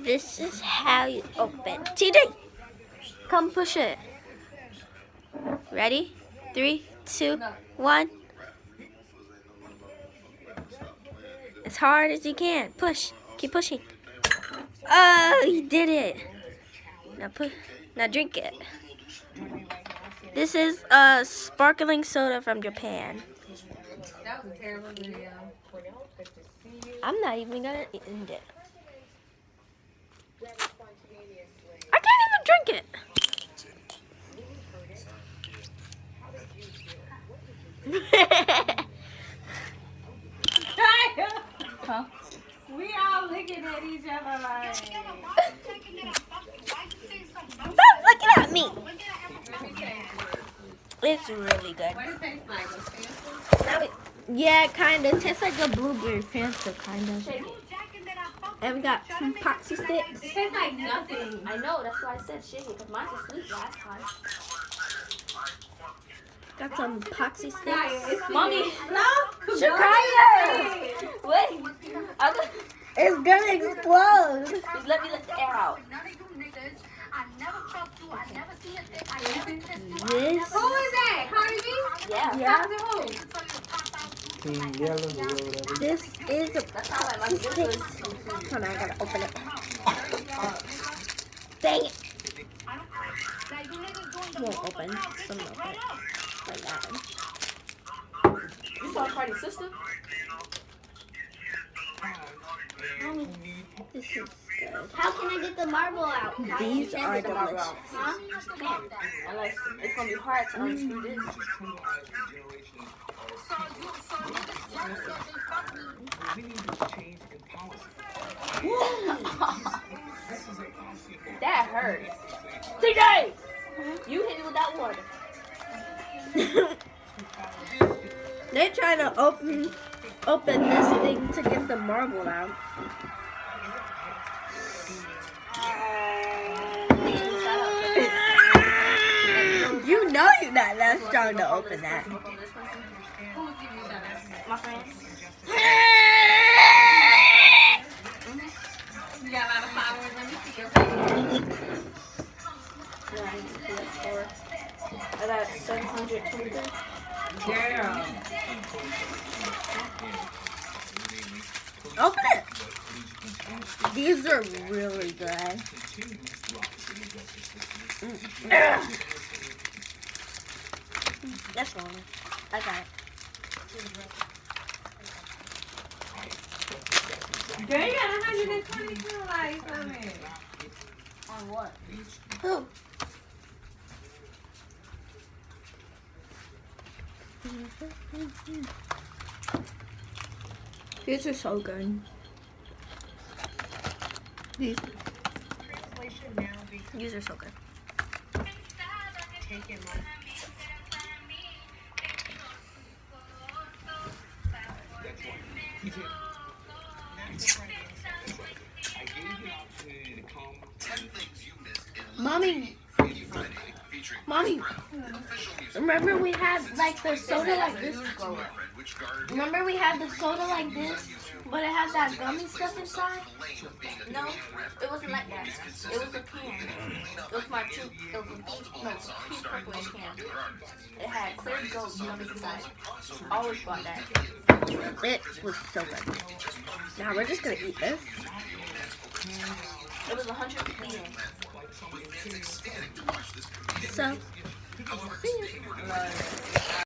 This is how you open. TJ, come push it. Ready? 3, 2, 1. As hard as you can. Push. Keep pushing. Oh, you did it. Now drink it. This is a sparkling soda from Japan. That was a terrible video. I'm not even gonna end it. I can't even drink it. Huh? We all looking at each other like. Stop looking at me. Let me taste it. It's really good. What does it taste like? Yeah, kind of. Tastes like a blueberry Fanta, kind of. And we got some poxy sticks. It tastes like nothing. I know, that's why I said shake it, because mine was sweet last time. Got some poxy sticks. Mommy, No. Shakira! Wait, it's gonna explode. Just let me let the air out. This, Who is that? Cardi B? yeah, Who? Team Yellow or whatever. this is a That sounds like my poxy sticks. Hold on, I gotta open it. Dang it. Won't open. Some open. Like that. You saw Cardi's sister? This is good. How can I get the marble out? These are delicious. Huh? Unless it's gonna be hard to unscrew this. That hurt. TJ! You hit me with that water. They're trying to open this thing to get the marble out. You know you're not that strong to open that. My friend. You got a lot of followers. Let me see your page. I got 723. Girl. Open it. These are really good. That's wrong. I got it. Girl, you got 122 likes on it. On what? Who? These are so good. These are so good. Mommy, remember we had like the soda like this? Remember we had the soda like this, but it had that gummy stuff inside? No, it wasn't like that. It was a can. It was my pink, purplish can. It had clear gold gummies inside. Always bought that. It was so good. Now we're just gonna eat this. It was 100 yen. So, see ya.